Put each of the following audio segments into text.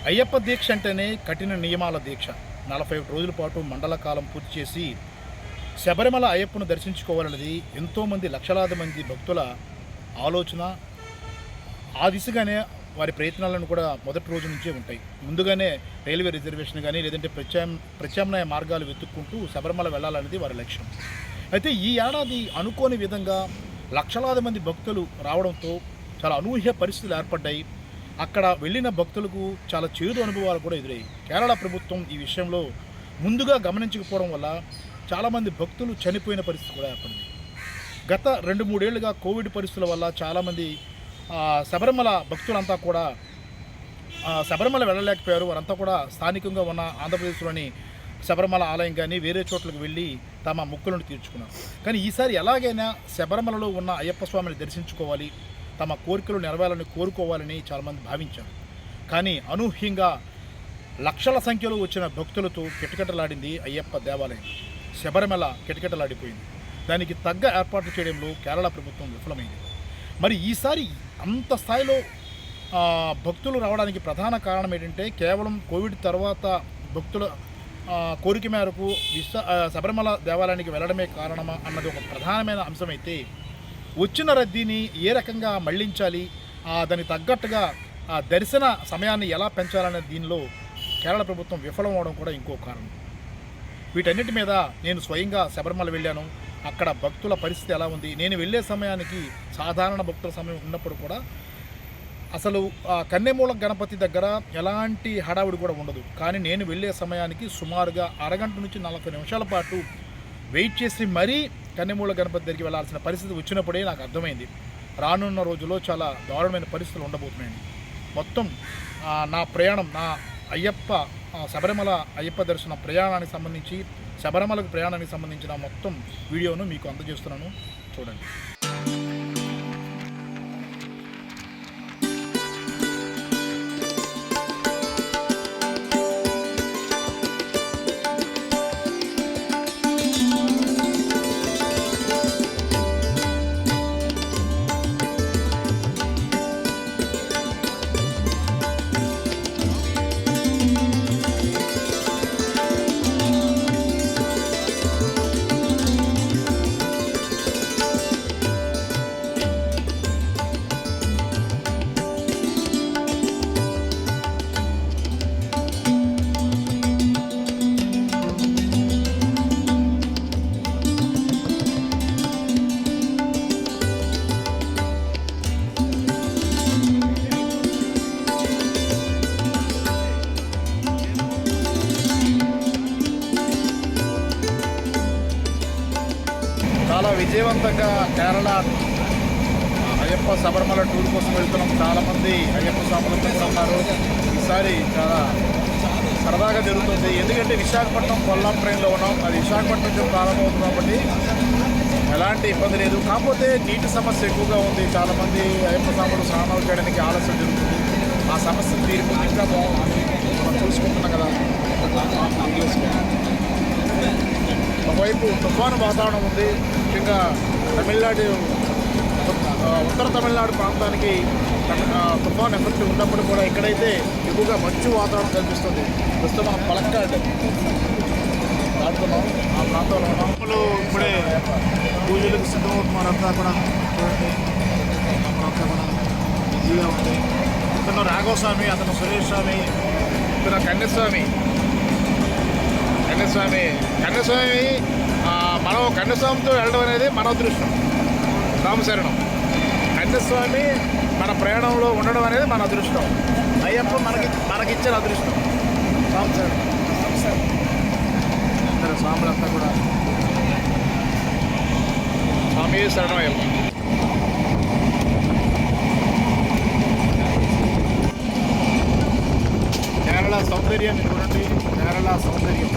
అయ్యప్ప దీక్ష అంటేనే కఠిన నియమాల దీక్ష. 41 రోజుల పాటు మండల కాలం పూర్తి చేసి శబరిమల అయ్యప్పను దర్శించుకోవాలన్నది ఎంతోమంది లక్షలాది మంది భక్తుల ఆలోచన. ఆ దిశగానే వారి ప్రయత్నాలను కూడా మొదటి రోజు నుంచే ఉంటాయి. ముందుగానే రైల్వే రిజర్వేషన్ కానీ లేదంటే ప్రత్యామ్నాయ మార్గాలు వెతుక్కుంటూ శబరిమల వెళ్ళాలనేది వారి లక్ష్యం. అయితే ఈ ఏడాది అనుకోని విధంగా లక్షలాది మంది భక్తులు రావడంతో చాలా అనూహ్య పరిస్థితులు ఏర్పడ్డాయి. అక్కడ వెళ్ళిన భక్తులకు చాలా చేదు అనుభవాలు కూడా ఎదురయ్యాయి. కేరళ ప్రభుత్వం ఈ విషయంలో ముందుగా గమనించకపోవడం వల్ల చాలామంది భక్తులు చనిపోయిన పరిస్థితి కూడా ఏర్పడింది. గత 2-3 ఏళ్లుగా కోవిడ్ పరిస్థితుల వల్ల చాలామంది శబరిమల భక్తులంతా కూడా శబరిమల వెళ్ళలేకపోయారు. వారంతా కూడా స్థానికంగా ఉన్న ఆంధ్రప్రదేశ్లోని శబరిమల ఆలయం కానీ వేరే చోట్లకు వెళ్ళి తమ మొక్కులను తీర్చుకున్నారు. కానీ ఈసారి ఎలాగైనా శబరిమలలో ఉన్న అయ్యప్ప స్వామిని దర్శించుకోవాలి, తమ కోరికలు నెరవేరాలని కోరుకోవాలని చాలామంది భావించారు. కానీ అనూహ్యంగా లక్షల సంఖ్యలో వచ్చిన భక్తులతో కిటకిటలాడింది అయ్యప్ప దేవాలయం. శబరిమల కిటకిటలాడిపోయింది. దానికి తగ్గ ఏర్పాట్లు చేయడంలో కేరళ ప్రభుత్వం విఫలమైంది. మరి ఈసారి అంత స్థాయిలో భక్తులు రావడానికి ప్రధాన కారణం ఏంటంటే కేవలం కోవిడ్ తర్వాత భక్తుల కోరిక మేరకు శబరిమల దేవాలయానికి వెళ్ళడమే కారణమా అన్నది ఒక ప్రధానమైన అంశమైతే, వచ్చిన రద్దీని ఏ రకంగా మళ్లించాలి, దానికి తగ్గట్టుగా దర్శన సమయాన్ని ఎలా పెంచాలనే దీనిలో కేరళ ప్రభుత్వం విఫలం అవడం కూడా ఇంకో కారణం. వీటన్నిటి మీద నేను స్వయంగా శబరిమల వెళ్ళాను. అక్కడ భక్తుల పరిస్థితి ఎలా ఉంది, నేను వెళ్ళే సమయానికి సాధారణ భక్తుల సమయం ఉన్నప్పుడు కూడా అసలు కన్నెమూల గణపతి దగ్గర ఎలాంటి హడావుడి కూడా ఉండదు. కానీ నేను వెళ్ళే సమయానికి సుమారుగా అరగంట నుంచి 40 నిమిషాల పాటు వెయిట్ చేసి మరీ కన్నెమూల గణపతి దగ్గరికి వెళ్ళాల్సిన పరిస్థితి వచ్చినప్పుడే నాకు అర్థమైంది రానున్న రోజుల్లో చాలా దారుణమైన పరిస్థితులు ఉండబోతున్నాయండి. మొత్తం నా ప్రయాణం, నా శబరిమల అయ్యప్ప దర్శన ప్రయాణానికి సంబంధించి, శబరిమలకు ప్రయాణానికి సంబంధించిన మొత్తం వీడియోను మీకు అందజేస్తున్నాను, చూడండి. చాలా విజయవంతంగా కేరళ అయ్యప్ప శబరిమల టూర్ కోసం వెళ్తున్నాం. చాలామంది అయ్యప్ప స్వాములంతా కూడా ఉన్నారు. ఈసారి చాలా సరదాగా జరుగుతుంది. ఎందుకంటే విశాఖపట్నం కొల్లాం ట్రైన్లో ఉన్నాం. అది విశాఖపట్నం నుంచి ప్రారంభమవుతుంది కాబట్టి ఎలాంటి ఇబ్బంది లేదు. కాకపోతే నీటి సమస్య ఎక్కువగా ఉంది. చాలామంది అయ్యప్ప స్వాములు స్నానాలు చేయడానికి ఆలస్యం జరుగుతుంది. ఆ సమస్య తీరుకుంటే ఇంకా బాగుంటుంది. మనం చూసుకుంటున్నాం కదా. ఒకవైపు తుఫాను వాతావరణం ఉంది. ముఖ్యంగా తమిళనాడు, ఉత్తర తమిళనాడు ప్రాంతానికి తుఫాన్ ఎఫెక్ట్ ఉన్నప్పుడు కూడా ఇక్కడైతే ఎక్కువగా మంచు వాతావరణం కనిపిస్తుంది. ప్రస్తుతం మనం పలక్కాడ్ దాటుతున్నాం. ఆ ప్రాంతంలో ఉన్నాం. ఇప్పుడే పూజలకు సిద్ధమవుతున్నారంతా కూడా. చూడండి, అంతా కూడా బిజీగా ఉంది. ఇతను రాఘవస్వామి, అతను సురేష్ స్వామి, ఇతను కన్యస్వామి. మనం కన్యస్వామితో వెళ్ళడం అనేది మన అదృష్టం. రామశరణం కన్యస్వామి మన ప్రయాణంలో ఉండడం అనేది మన అదృష్టం. అయ్యప్ప మనకిచ్చిన అదృష్టం. రామశరణం అందరూ స్వాములంతా కూడా స్వామి శరణం అయ్యప్ప. కేరళ సౌందర్యాన్ని చూడండి. కేరళ సౌందర్యం,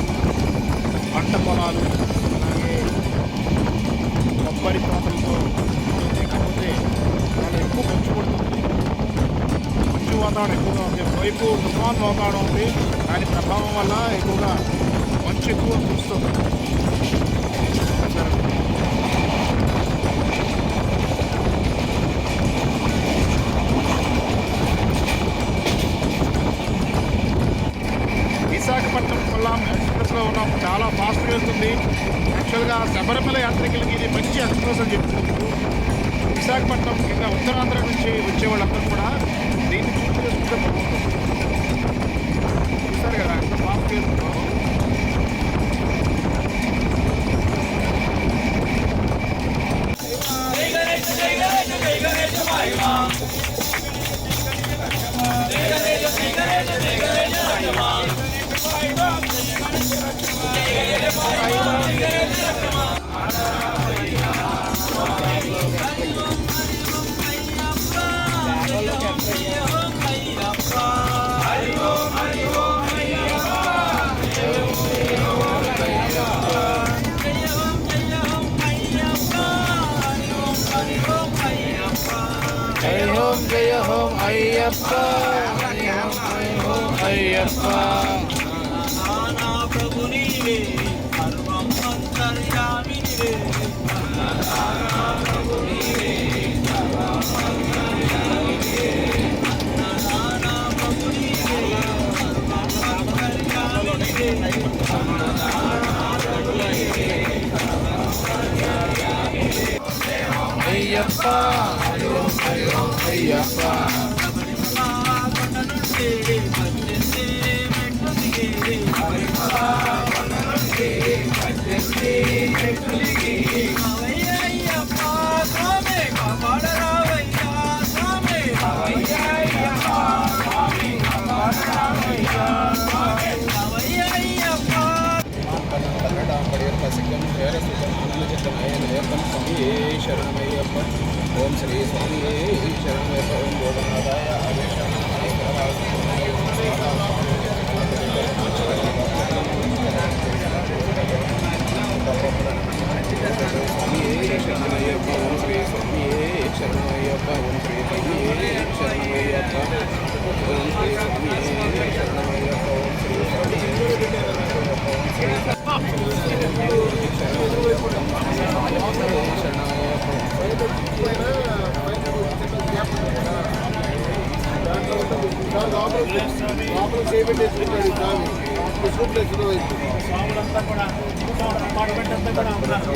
పంట పొలాలు, అలాగే కొబ్బరి తోటలతో. కాకపోతే చాలా ఎక్కువ మంచు పడుతుంది. మంచు వాతావరణం ఎక్కువగా ఉంది. వైపు తుఫాన్ వాతావరణం ఉంది. దాని ప్రభావం వల్ల ఎక్కువగా మంచు ఎక్కువ కురుస్తుంది. శబరిమల యాత్రికులకి ఇది మంచి ఎక్స్ప్రెస్ అని చెప్పుకోవచ్చు. విశాఖపట్నం కింద ఉత్తరాంధ్ర నుంచి వచ్చే వాళ్ళందరూ కూడా దీన్ని చూసి చేసుకుంటే బాగుంటుంది. చూసారు కదా ఎంత బాగా చేస్తున్నాం. జయ హోం అయ్యప్ప, అయ్యప్ప. ప్రభు నీవే సర్వం అంతర్యామి నీవే, ప్రభు నీవే సర్వం అంతర్యామి నీవే, ప్రభు నీవే సర్వం అంతర్యామి నీవే, అయ్యప్ప, అయ్యప్ప. శరణమయ్యప్ప. ఓం శ్రీ స్వామి శరణమయ్యప్ప. ఓం గోపనాథాయ శరణమయ్యప్ప. ఓం శ్రీ స్వామి శరణమయ్యప్ప. ఓం శ్రీ స్వామి శరణమయ్యప్ప. ఓం శ్రీ స్వామి శరణమయ్యప్ప. ఓం శ్రీ స్వామి స్వాములంతా కూడా అపార్ట్మెంట్ అంతా కూడా ఉన్నారు.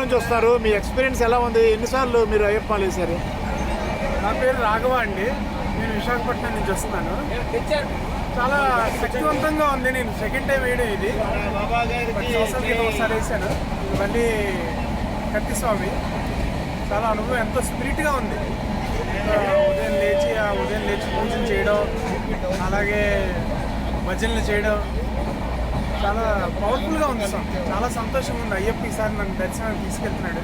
నుంచి వస్తారు, మీ ఎక్స్పీరియన్స్ ఎలా ఉంది? ఎన్నిసార్లు మీరు అయ్యప్ప మాల వేశారు? నా పేరు రాఘవ అండి. నేను విశాఖపట్నం నుంచి వస్తున్నాను. చాలా శక్తివంతంగా ఉంది. నేను సెకండ్ టైం వేయడం ఇది. 10 సంవత్సరాల క్రితం ఒకసారి వేసాను. మళ్ళీ కత్తి స్వామి చాలా అనుభవం, ఎంతో స్పిరిట్గా ఉంది. ఉదయం లేచి పూజలు చేయడం, అలాగే భజనలు చేయడం చాలా పవర్ఫుల్గా ఉంది. చాలా సంతోషంగా ఉంది. అయ్యప్ప ఈసారి నన్ను దర్శనానికి తీసుకెళ్తున్నాడు.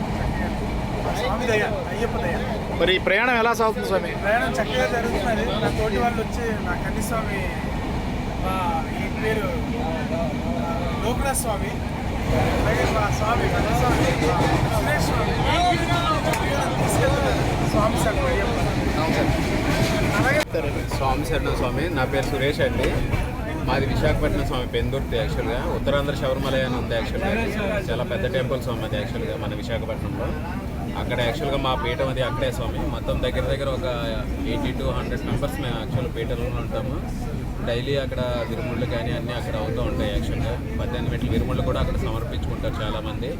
స్వామి దయ, అయ్యప్ప దయ. మరి ఈ ప్రయాణం ఎలా సాగుతుంది స్వామి? ప్రయాణం చక్కగా జరుగుతున్నది. నా తోటి వాళ్ళు వచ్చి నా కన్ని స్వామి, ఈ పేరు లోకనాథ్ స్వామి, అలాగే మా స్వామి కన్ని స్వామి, సురేష్ స్వామి తీసుకెళ్తున్నారు. స్వామి సార్ అయ్యప్ప. అలాగే స్వామి శరణం స్వామి. నా పేరు సురేష్ అండి. మాది విశాఖపట్నం స్వామి, పెందుర్తి. యాక్చువల్గా ఉత్తరాంధ్ర శబరిమల అని ఉంది. యాక్చువల్గా చాలా పెద్ద టెంపుల్ స్వామి అది యాక్చువల్గా మన విశాఖపట్నంలో. అక్కడ యాక్చువల్గా మా పీఠం అది అక్కడే స్వామి. మొత్తం దగ్గర ఒక 80 to 100 మెంబర్స్ మేము యాక్చువల్ పీఠంలో ఉంటాము. డైలీ అక్కడ విరుముళ్ళు కానీ అన్నీ అక్కడ అవుతూ ఉంటాయి. యాక్చువల్గా 18 మెట్ల విరుముళ్ళు కూడా అక్కడ సమర్పించుకుంటారు చాలామంది.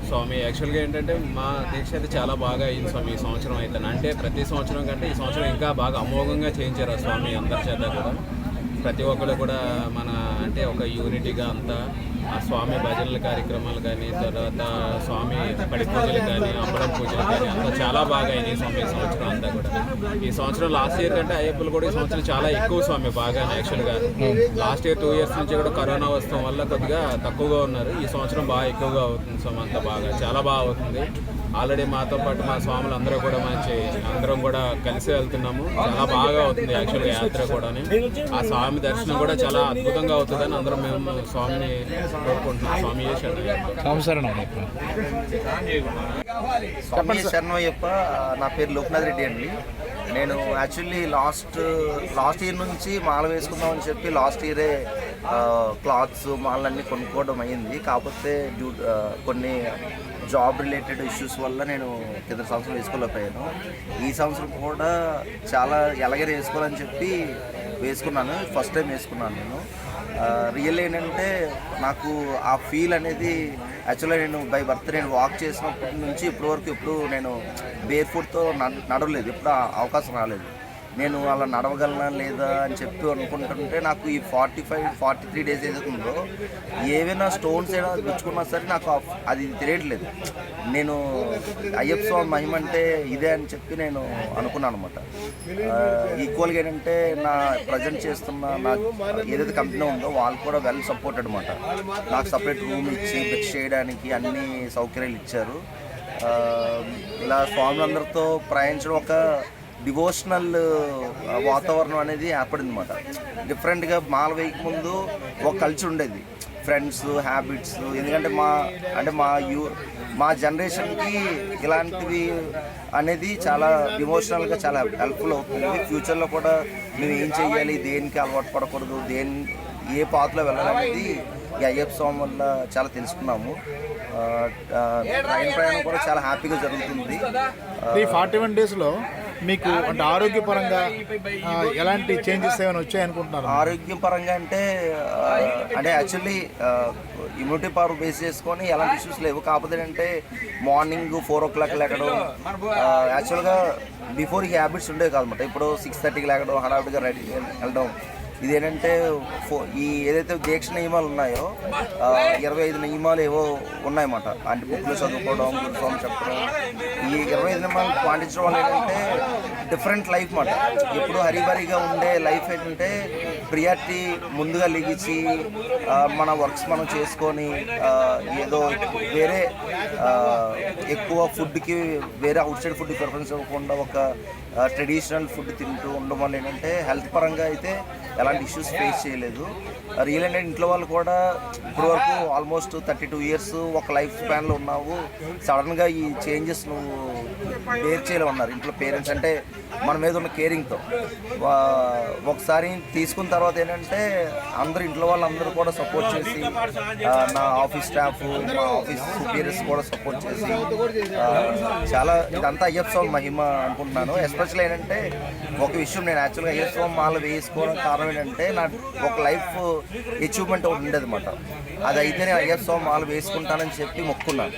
స్వామి యాక్చువల్గా ఏంటంటే మా దీక్ష అయితే చాలా బాగా అయింది స్వామి ఈ సంవత్సరం అయితే. అంటే ప్రతి సంవత్సరం కంటే ఈ సంవత్సరం ఇంకా బాగా అమోఘంగా చేయించారు ఆ స్వామి అందరి చేత కూడా. ప్రతి ఒక్కరు కూడా మన అంటే ఒక యూనిటీగా అంతా ఆ స్వామి భజనల కార్యక్రమాలు కానీ, తర్వాత స్వామి పడి పూజలు కానీ, అంబరం పూజలు కానీ అంతా చాలా బాగా అయినాయి స్వామి ఈ సంవత్సరం అంతా కూడా. ఈ సంవత్సరం లాస్ట్ ఇయర్ కంటే అయ్యప్పలు కూడా ఈ సంవత్సరం చాలా ఎక్కువ స్వామి బాగా. యాక్చువల్గా లాస్ట్ ఇయర్ 2 years నుంచి కూడా కరోనా వస్తాం వల్ల కొద్దిగా తక్కువగా ఉన్నారు. ఈ సంవత్సరం బాగా ఎక్కువగా అవుతుంది స్వామి, అంతా బాగా చాలా బాగా అవుతుంది. ఆల్రెడీ మాతో పాటు మా స్వాములు అందరూ కూడా అందరం కూడా కలిసి వెళ్తున్నాము. చాలా బాగా అవుతుంది యాక్చువల్గా యాత్ర కూడా. ఆ స్వామి దర్శనం కూడా చాలా అద్భుతంగా అవుతుందని అందరం మేము స్వామిని కోరుకుంటున్నాం. స్వామి స్వామి శరణయ్యప్ప. నా పేరు లోకనాథ్ రెడ్డి అండి. నేను యాక్చువల్లీ లాస్ట్ ఇయర్ నుంచి మాల వేసుకుందామని చెప్పి లాస్ట్ ఇయరే క్లాత్స్ మాలన్నీ కొనుక్కోవడం అయ్యింది. కాకపోతే కొన్ని జాబ్ రిలేటెడ్ ఇష్యూస్ వల్ల నేను కింద సంవత్సరం వేసుకోలేకపోయాను. ఈ సంవత్సరం కూడా చాలా ఎలాగైనా వేసుకోవాలని చెప్పి వేసుకున్నాను. ఫస్ట్ టైం వేసుకున్నాను నేను. రియల్ ఏంటంటే నాకు ఆ ఫీల్ అనేది యాక్చువల్గా నేను బై బర్త్ నేను వాక్ చేసినప్పటి నుంచి ఎప్పుడు నేను బేర్ ఫుట్తో నడవలేదు. ఎప్పుడు అవకాశం రాలేదు. నేను అలా నడవగలనా లేదా అని చెప్పి అనుకుంటుంటే నాకు ఈ 43 days ఏదైతుందో ఏవైనా స్టోన్స్ అయినా గుచ్చుకున్నా సరే నాకు అది తెలియట్లేదు. నేను అయ్యప్ప స్వామి మహిమ అంటే ఇదే అని చెప్పి నేను అనుకున్నాను అనమాట. ఈక్వల్గా ఏంటంటే నా ప్రజెంట్ చేస్తున్న నా ఏదైతే కంపెనీ ఉందో వాళ్ళు కూడా వెల్ సపోర్ట్ అనమాట. నాకు సపరేట్ రూమ్ ఇచ్చి బెచ్ చేయడానికి అన్ని సౌకర్యాలు ఇచ్చారు. ఇలా స్వాములందరితో ప్రయాణించడం ఒక డివోషనల్ వాతావరణం అనేది ఏర్పడింది అనమాట. డిఫరెంట్గా మాల వేయక ముందు ఒక కల్చర్ ఉండేది, ఫ్రెండ్స్, హ్యాబిట్స్. ఎందుకంటే మా జనరేషన్కి ఇలాంటివి అనేది చాలా డివోషనల్గా చాలా హెల్ప్ఫుల్ అవుతుంది. ఫ్యూచర్లో కూడా మేము ఏం చేయాలి, దేనికి అలవాటు పడకూడదు, ఏ పాత్రలో వెళ్ళాలనేది ఈ అయ్యప్ప స్వామి వల్ల చాలా తెలుసుకున్నాము. ట్రైన్ ప్రయాణం కూడా చాలా హ్యాపీగా జరుగుతుంది. ఈ 41 daysలో మీకు అంటే ఆరోగ్యపరంగా ఎలాంటి చేంజెస్ ఏమైనా వచ్చాయనుకుంటున్నారు? ఆరోగ్యపరంగా అంటే యాక్చువల్లీ ఇమ్యూనిటీ పవర్ బేస్ చేసుకొని ఎలాంటి ఇష్యూస్ లేవు. కాకపోతే ఏంటంటే మార్నింగ్ 4 o'clock లేకడం, యాక్చువల్గా బిఫోర్ ఈ హ్యాబిట్స్ ఉండేవి కాదన్నమాట. ఇప్పుడు 6:30కి లేకడం, హడావిడిగా రెడీ వెళ్ళడం. ఇదేంటంటే ఈ ఏదైతే దీక్ష నియమాలు ఉన్నాయో 25 నియమాలు ఏవో ఉన్నాయన్నమాట. అంటే బుక్లు చదువుకోవడం, గురుస్వామి చెప్పడం, ఈ 25 నియమాలు పాటించడం వల్ల ఏంటంటే డిఫరెంట్ లైఫ్ మాట. ఎప్పుడు హరిబరిగా ఉండే లైఫ్ ఏంటంటే ప్రియారిటీ ముందుగా లిగించి మన వర్క్స్ మనం చేసుకొని ఏదో వేరే ఎక్కువ ఫుడ్కి వేరే అవుట్ సైడ్ ఫుడ్కి ప్రిఫరెన్స్ ఇవ్వకుండా ఒక ట్రెడిషనల్ ఫుడ్ తింటూ ఉండడం వల్ల ఏంటంటే హెల్త్ పరంగా అయితే ఎలాంటి ఇష్యూస్ ఫేస్ చేయలేదు. రియల్ ఏంటంటే ఇంట్లో వాళ్ళు కూడా ఇప్పటివరకు ఆల్మోస్ట్ 32 years ఒక లైఫ్ స్పాన్లో ఉన్నావు, సడన్గా ఈ చేంజెస్ నువ్వు బేర్ చేయలేమన్నారు ఇంట్లో పేరెంట్స్. అంటే మన మీద ఉన్న కేరింగ్తో ఒకసారి తీసుకున్న తర్వాత ఏంటంటే అందరూ ఇంట్లో వాళ్ళందరూ కూడా సపోర్ట్ చేసి నా ఆఫీస్ స్టాఫ్ మా ఆఫీస్ సుపీరియర్స్ కూడా సపోర్ట్ చేసి చాలా ఇదంతా అయ్యప్ప స్వామి మహిమ అనుకుంటున్నాను. ఎస్పెషల్ ఏంటంటే ఒక విషయం, నేను యాక్చువల్గా అయ్యప్ప స్వామి మాల వేసుకోవడం కారణం ఏంటంటే నా ఒక లైఫ్ అచీవ్మెంట్ ఒకటి ఉండేది అనమాట. అది అయితే నేను అయ్యప్ప స్వామి మాల వేసుకుంటానని చెప్పి మొక్కున్నాను.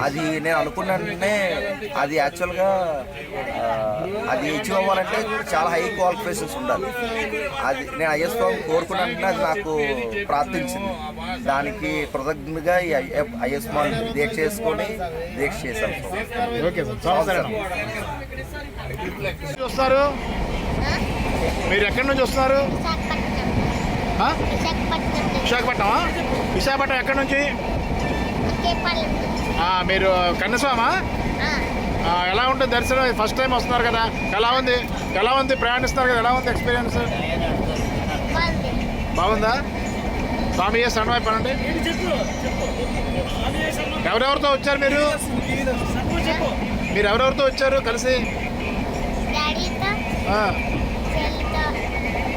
అది నేను అనుకున్నానే అది యాక్చువల్గా అది అచీవ్ అవ్వాలంటే చాలా హై క్వాలిఫికేషన్స్ ఉండాలి. అది నేను అయ్యప్ప స్వామి కోరుకున్నానంటే అది నాకు ప్రార్థించింది. దానికి కృతజ్ఞతగా ఈ అయ్యప్ప స్వామి దీక్ష చేసుకొని దీక్ష చేశాను. ఓకే సార్, వస్తారు మీరు ఎక్కడి నుంచి వస్తున్నారు? విశాఖపట్నమా? విశాఖపట్నం ఎక్కడి నుంచి? మీరు కన్నస్వామా? ఎలా ఉంటుంది దర్శనం? ఫస్ట్ టైం వస్తున్నారు కదా, ఎలా ఉంది ప్రయాణిస్తున్నారు కదా, ఎలా ఉంది ఎక్స్పీరియన్స్? బాగుందా? స్వామి శరణం అయిపోయినండి. ఎవరెవరితో వచ్చారు మీరు ఎవరెవరితో వచ్చారు కలిసి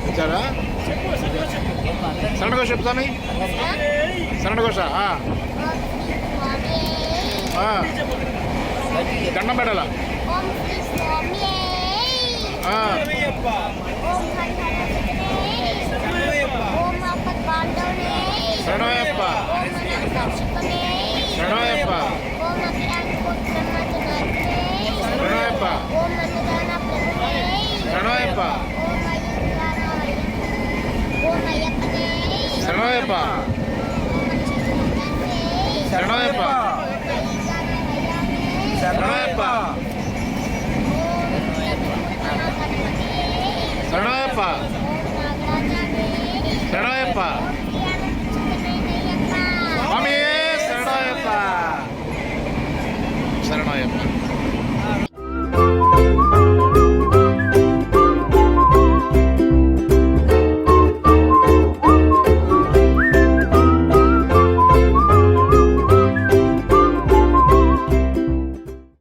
వచ్చారా? శరణఘోష చెప్పు స్వామి, శరణఘోష. దండం పెట్టాల. శరణమయ్యప్ప, శరణమయ్యప్ప, శరణమయ్యప్ప, శరణమయ్యప్ప, శరణమయ్యప్ప, శరణమయ్యప్ప, శరణమయ్యప్ప, శరణమయ్యప్ప, శరణమయ్యప్ప, స్వామి శరణమయ్యప్ప, శరణమయ్యప్ప.